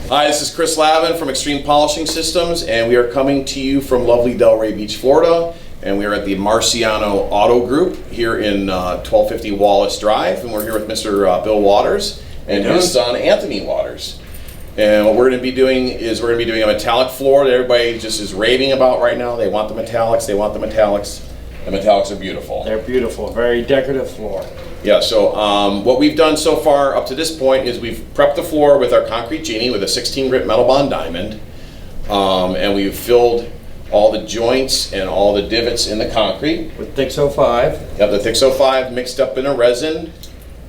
Hi, this is Chris Lavin from Xtreme Polishing Systems, and we are coming to you from lovely Delray Beach, Florida. And we are at the Marciano Auto Group here in 1250 Wallace Drive, and we're here with Mr. Bill Waters and his son Anthony Waters. And what we're going to be doing is we're going to be doing a metallic floor that everybody just is raving about right now. They want the metallics, they want the metallics. The metallics are beautiful. They're beautiful, very decorative floor. Yeah, so what we've done so far up to this point is we've prepped the floor with our concrete genie with a 16 grit metal bond diamond, and we've filled all the joints and all the divots in the concrete. With Xtreme. You have the Xtreme mixed up in a resin,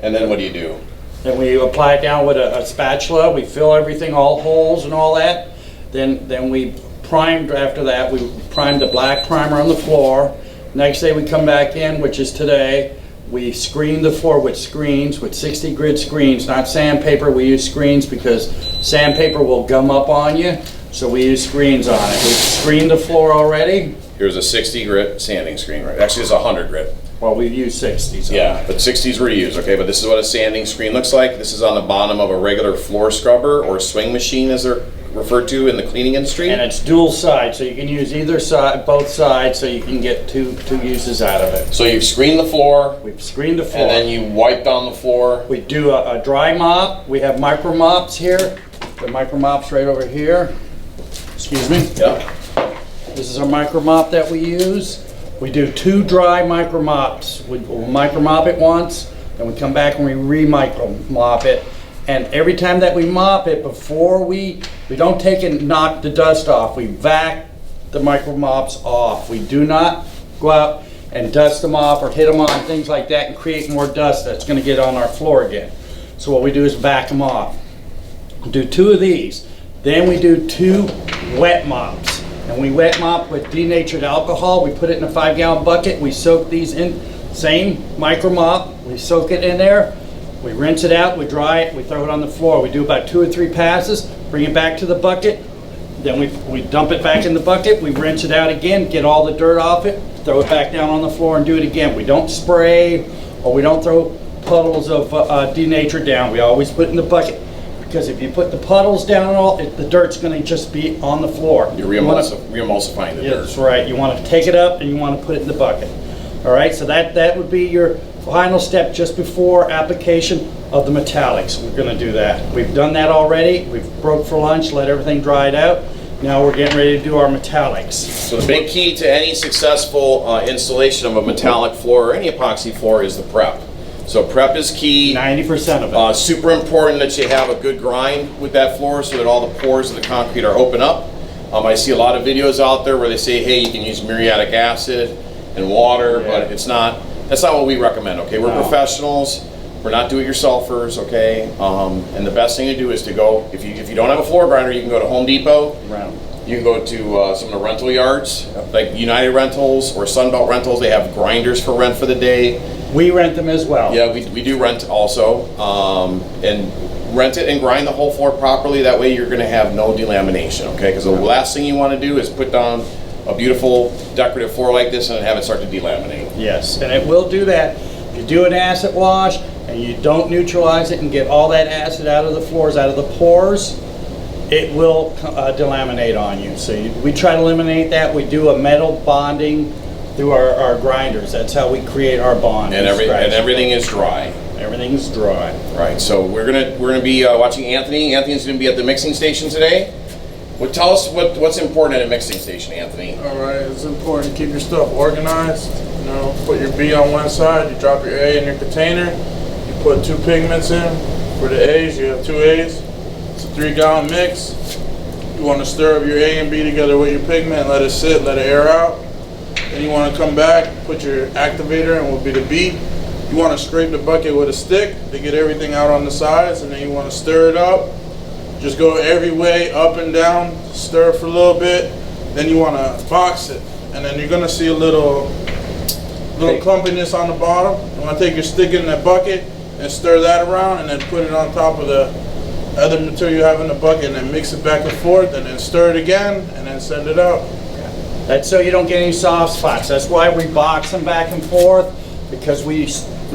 and then what do you do? Then we apply it down with a spatula. We fill everything, all holes and all that. Then we primed after that. We primed the black primer on the floor. Next day we come back in, which is today. We screen the floor with screens, with 60 grit screens, not sandpaper. We use screens because sandpaper will gum up on you, so we use screens on it. We've screened the floor already. Here's a 60 grit sanding screen, right? Actually, it's a 100 grit. Well, we've used 60s. Yeah, but 60s were used, okay? But this is what a sanding screen looks like. This is on the bottom of a regular floor scrubber or swing machine, as they're referred to in the cleaning industry. And it's dual side, so you can use either side, both sides, so you can get two uses out of it. So you've screened the floor. We've screened the floor. And then you wipe down the floor. We do a dry mop. We have micro mops here. The micro mops right over here. Excuse me. Yeah. This is our micro mop that we use. We do 2 dry micro mops. We'll micro mop it once, then we come back and we re-micro mop it. And every time that we mop it, before we don't take and knock the dust off. We vac the micro mops off. We do not go out and dust them off or hit them on things like that and create more dust that's going to get on our floor again. So what we do is vac them off. We'll do 2 of these. Then we do 2 wet mops. And we wet mop with denatured alcohol. We put it in a 5-gallon bucket. We soak these in, same micro mop. We soak it in there. We rinse it out, we dry it, we throw it on the floor. We do about 2 or 3 passes, bring it back to the bucket. Then we dump it back in the bucket. We rinse it out again, get all the dirt off it, throw it back down on the floor and do it again. We don't spray or we don't throw puddles of denature down. We always put it in the bucket. Because if you put the puddles down and all, the dirt's going to just be on the floor. You're re-emulsifying the dirt. That's right. You want to take it up and you want to put it in the bucket. All right, so that would be your final step just before application of the metallics. We're going to do that. We've done that already. We've broke for lunch, let everything dry out. Now we're getting ready to do our metallics. So the big key to any successful installation of a metallic floor or any epoxy floor is the prep. So prep is key. 90% of it. Super important that you have a good grind with that floor so that all the pores of the concrete are open up. I see a lot of videos out there where they say, hey, you can use muriatic acid and water, but that's not what we recommend, okay? We're professionals. We're not do-it-yourselfers, okay? And the best thing to do is to go, if you don't have a floor grinder, you can go to Home Depot. Right. You can go to some of the rental yards, like United Rentals or Sunbelt Rentals. They have grinders for rent for the day. We rent them as well. Yeah, we do rent also. And rent it and grind the whole floor properly. That way you're going to have no delamination, okay? Because the last thing you want to do is put down a beautiful decorative floor like this and have it start to delaminate. Yes, and it will do that. If you do an acid wash and you don't neutralize it and get all that acid out of the floors, out of the pores, it will delaminate on you. So we try to eliminate that. We do a metal bonding through our grinders. That's how we create our bond. And everything is dry. Everything's dry. Right. So we're gonna be watching Anthony. Anthony's gonna be at the mixing station today. Well, tell us what's important at a mixing station, Anthony. All right, it's important to keep your stuff organized. You know, put your B on one side, you drop your A in your container, you put 2 pigments in. For the A's, you have 2 A's. It's a 3-gallon mix. You want to stir up your A and B together with your pigment, let it sit, let it air out. Then you want to come back, put your activator in, will be the B. You want to scrape the bucket with a stick to get everything out on the sides, and then you want to stir it up. Just go every way, up and down, stir for a little bit. Then you want to box it, and then you're going to see a little clumpiness on the bottom. You want to take your stick in that bucket and stir that around, and then put it on top of the other material you have in the bucket, and then mix it back and forth, and then stir it again, and then send it out. That's so you don't get any soft spots. That's why we box them back and forth, because we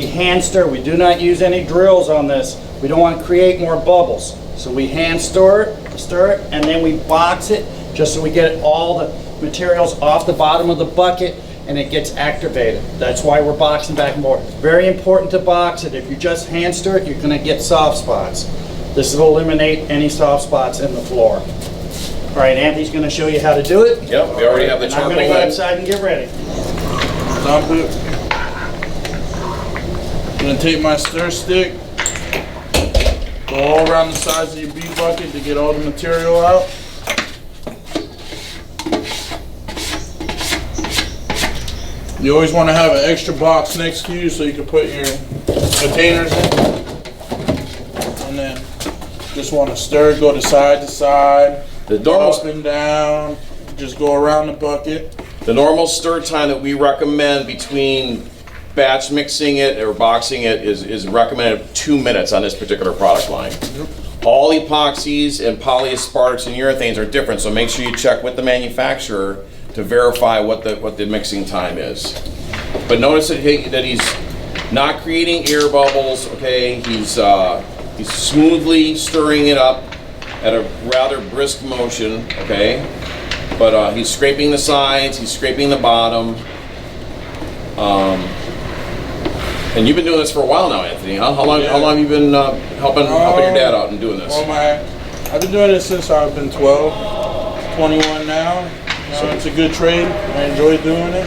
hand stir. We do not use any drills on this. We don't want to create more bubbles. So we hand stir it, stir it, and then we box it just so we get all the materials off the bottom of the bucket and it gets activated. That's why we're boxing back and forth. Very important to box it. If you just hand stir it, you're gonna get soft spots. This will eliminate any soft spots in the floor. All right, Anthony's gonna show you how to do it. Yep, we already have the And I'm charcoal gonna go in. outside and get ready. Dump it. I'm gonna take my stir stick, go all around the sides of your beef bucket to get all the material out. You always want to have an extra box next to you so you can put your containers in. And then just want to stir, go to side, The normal, up and down, just go around the bucket. the normal stir time that we recommend between batch mixing it or boxing it is recommended 2 minutes on this particular product line. All epoxies and polyaspartics and urethanes are different, so make sure you check with the manufacturer to verify what the mixing time is. But notice that he's not creating air bubbles. Okay, he's smoothly stirring it up at a rather brisk motion. Okay, but he's scraping the sides, he's scraping the bottom. And you've been doing this for a while now, Anthony. Huh? How long have you been helping your dad out and doing this? I've been doing this since I've been 12, 21 now. So it's a good trade. I enjoy doing it.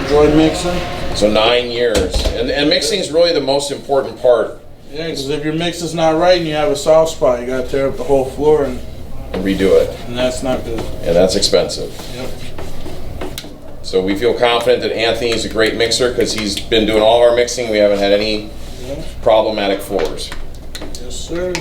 Enjoy mixing. So 9 years. And mixing is really the most important part. Yeah, because if your mix is not right and you have a soft spot, you got to tear up the whole floor and redo it. And that's not good. And that's expensive. Yep. So we feel confident that Anthony is a great mixer because he's been doing all of our mixing. We haven't had any problematic floors. Yes, sir.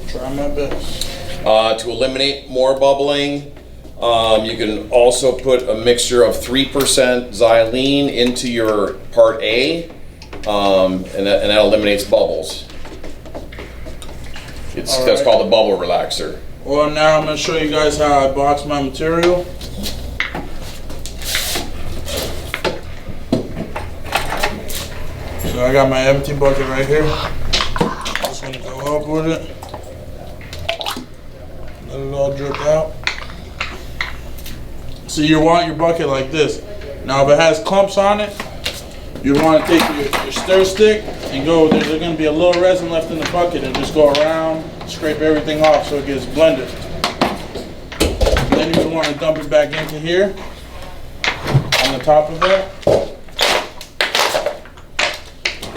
Try my best. To eliminate more bubbling, you can also put a mixture of 3% xylene into your part A, and that eliminates bubbles. That's called the bubble relaxer. Well, now I'm going to show you guys how I box my material. So I got my empty bucket right here. Just going to go up with it. Let it all drip out. So you want your bucket like this. Now if it has clumps on it, you want to take your stir stick and go, there's going to be a little resin left in the bucket, and just go around, scrape everything off so it gets blended. Then you want to dump it back into here, on the top of that.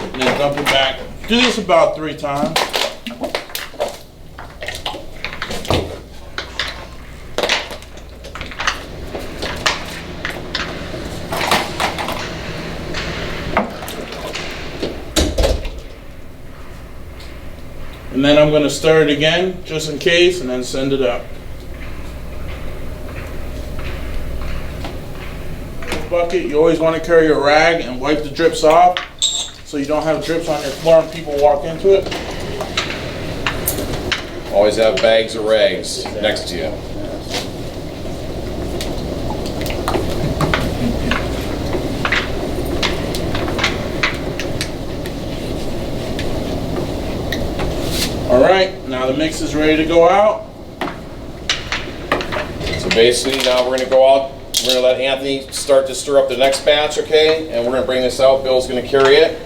And then dump it back. Do this about 3 times. And then I'm going to stir it again, just in case, and then send it out. This bucket, you always want to carry a rag and wipe the drips off, so you don't have drips on your floor and people walk into it. Always have bags of rags next to you. All right, now the mix is ready to go out. So basically now we're going to go out, we're going to let Anthony start to stir up the next batch, okay? And we're going to bring this out, Bill's going to carry it.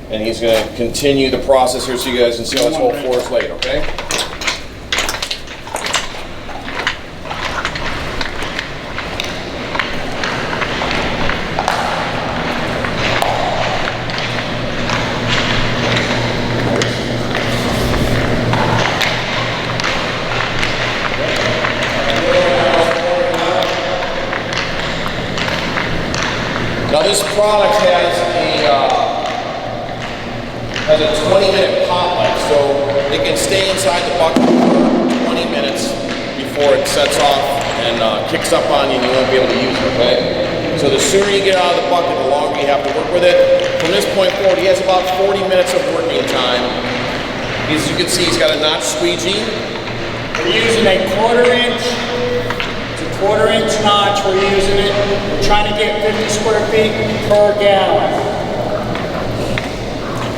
And he's going to continue the process here so you guys can see how this whole floor is laid, okay? Now this product has a 20-minute pot life, so it can stay inside the bucket for 20 minutes before it sets off and kicks up on you and you won't be able to use it, okay? So the sooner you get out of the bucket, the longer you have to work with it. From this point forward, he has about 40 minutes of working time. As you can see, he's got a notch squeegee. We're using a quarter-inch notch. We're using it. We're trying to get 50 square feet per gallon.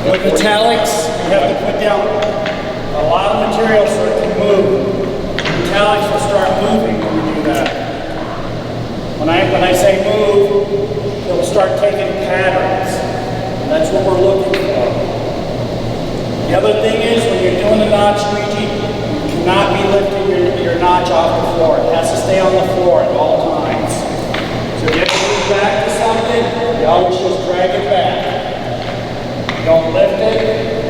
With metallics, you have to put down a lot of material cannot be lifting your notch off the floor. It has to stay on the floor at all times. So if you have to move back to something, you always just drag it back. Don't lift it.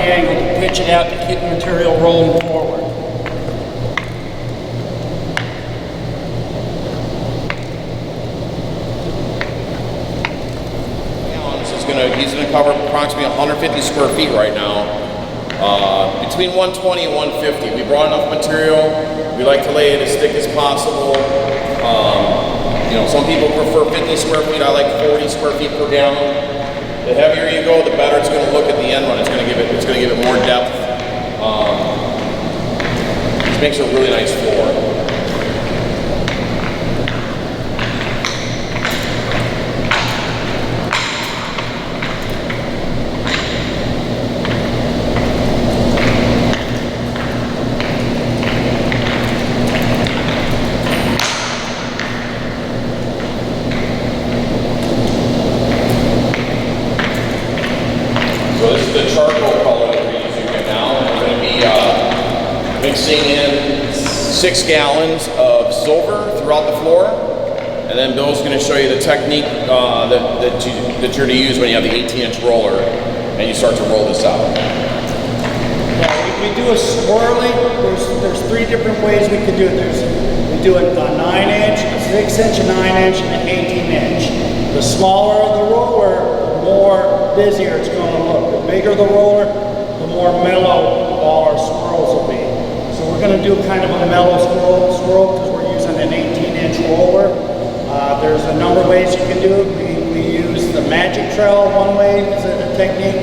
Angle to pitch it out to keep the material rolling forward. He's going to cover approximately 150 square feet right now. Between 120 and 150. We brought enough material. We like to lay it as thick as possible. You know, some people prefer 50 square feet. I like 40 square feet per gallon. The heavier you go, the better it's going to look at the end run. It's going to give it more depth. This makes a really nice floor. So this is the charcoal color that we're using right now. We're going to be mixing in 6 gallons of silver throughout the floor. And then Bill's going to show you the technique that you're to use when you have the 18-inch roller and you start to roll this out. Yeah, we do a swirling. There's 3 different ways we can do it. We do a 9-inch, a 6-inch, a 9-inch, and an 18-inch. The smaller the roller, the more busier it's going to look. The bigger the roller, the more mellow all our swirls will be. So we're going to do kind of a mellow swirl because we're using an 18-inch roller. There's a number of ways you can do it. We use the magic trowel one way as a technique.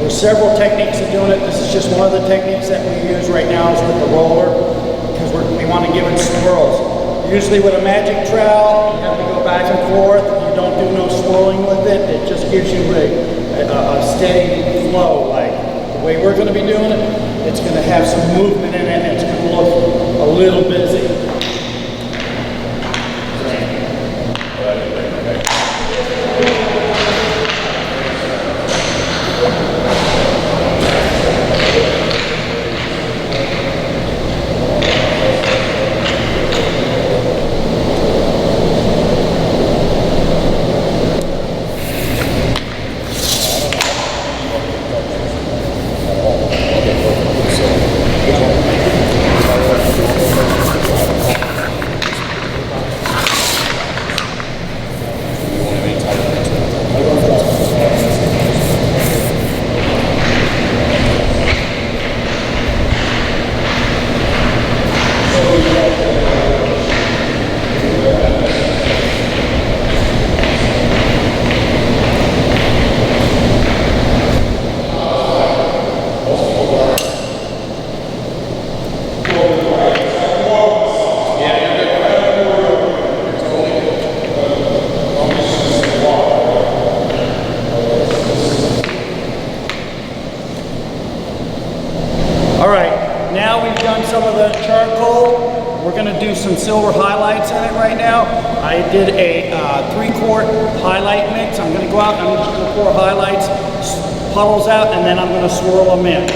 There's several techniques of doing it. This is just one of the techniques that we use right now is with the roller because we want to give it swirls. Usually with a magic trowel, you have to go back and forth. You don't do no swirling with it. It just gives you a steady flow. Like the way we're going to be doing it, it's going to have some movement in it and it's going to look a little busy. Some of the charcoal. We're going to do some silver highlights in it right now. I did a 3-quart highlight mix. I'm going to go out and I'm just going to pour highlights, puddles out, and then I'm going to swirl them in.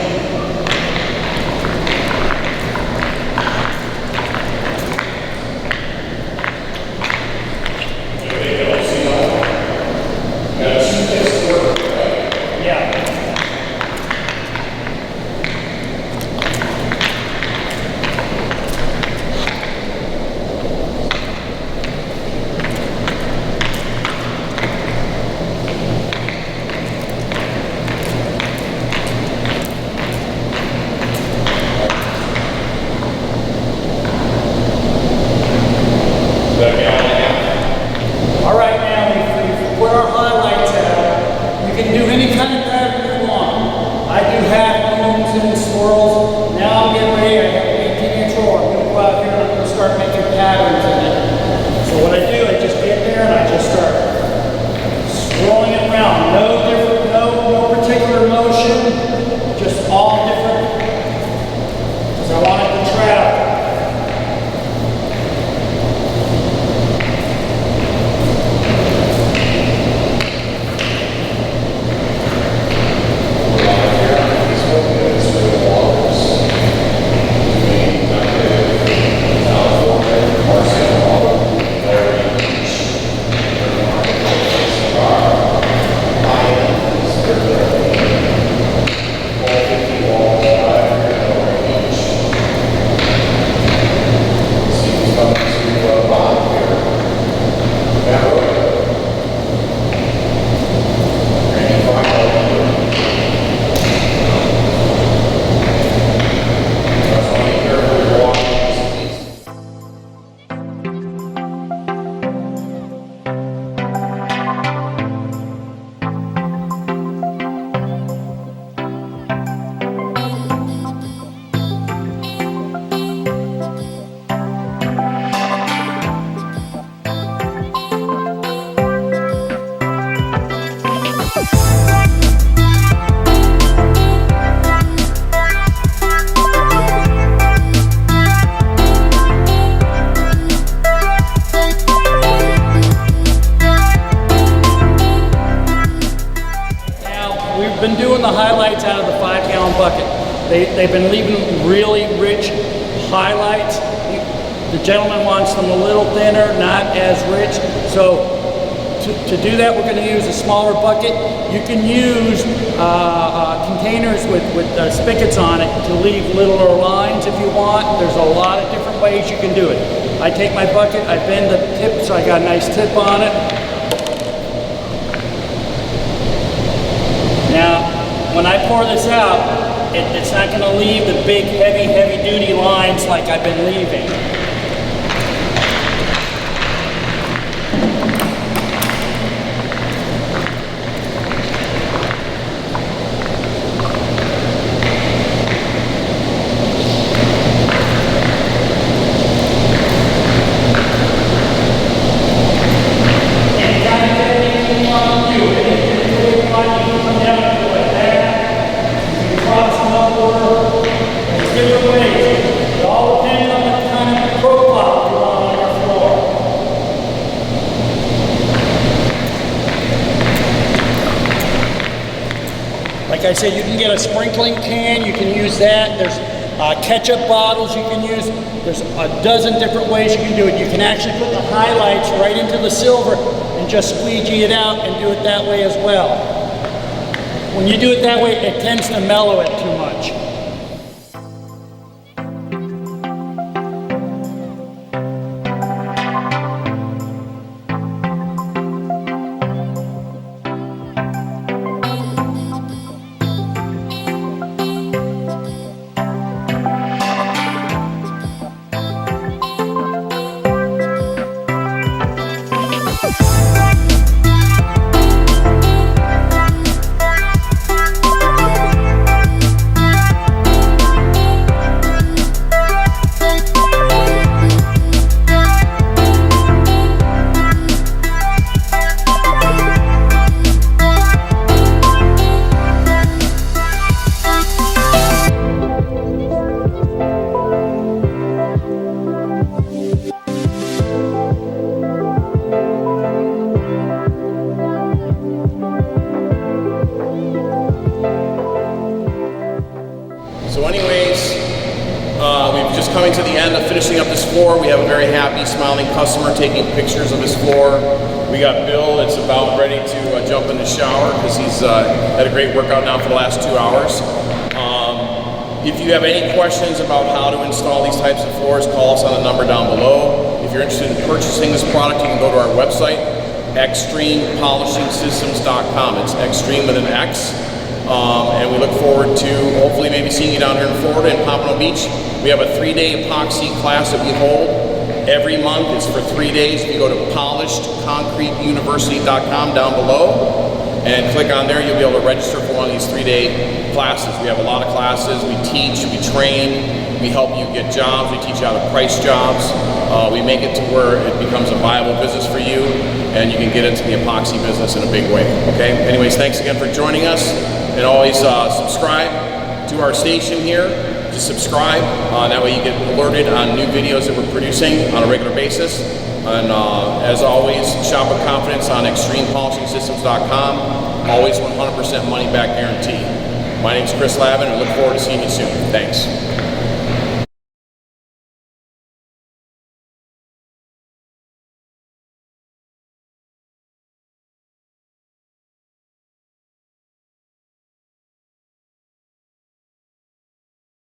they've been leaving really rich highlights. The gentleman wants them a little thinner, not as rich. So to do that, we're going to use a smaller bucket. You can use containers with spigots on it to leave littler lines if you want. There's a lot of different ways you can do it. I take my bucket, I bend the tip so I got a nice tip on it. Now, when I pour this out, it's not going to leave the big, heavy duty lines like I've been leaving. Like I said, you can get a sprinkling can, you can use that. There's ketchup bottles you can use. There's a dozen different ways you can do it. You can actually put the highlights right into the silver and just squeegee it out and do it that way as well. When you do it that way, it tends to mellow it too much. So anyways, we've just coming to the end of finishing up this floor. We have a very happy, smiling customer taking pictures of his floor. We got Bill that's about ready to jump in the shower because he's had a great workout now for the last 2 hours. If you have any questions about how to install these types of floors, call us on the number down below. If you're interested in purchasing this product, you can go to our website, XtremePolishingSystems.com. It's Xtreme with an X. And we look forward to hopefully maybe seeing you down here in Florida in Pompano Beach. We have a 3-day epoxy class that we hold every month. It's for 3 days. If you go to polishedconcreteuniversity.com down below and click on there, you'll be able to register for one of these 3-day classes. We have a lot of classes. We teach, we train, we help you get jobs, we teach you how to price jobs. We make it to where it becomes a viable business for you and you can get into the epoxy business in a big way. Okay? Anyways, thanks again for joining us. And always subscribe to our station here. Just subscribe. That way you get alerted on new videos that we're producing on a regular basis. And as always, shop with confidence on XtremePolishingSystems.com. Always 100% money back guarantee. My name is Chris Lavin and look forward to seeing you soon. Thanks.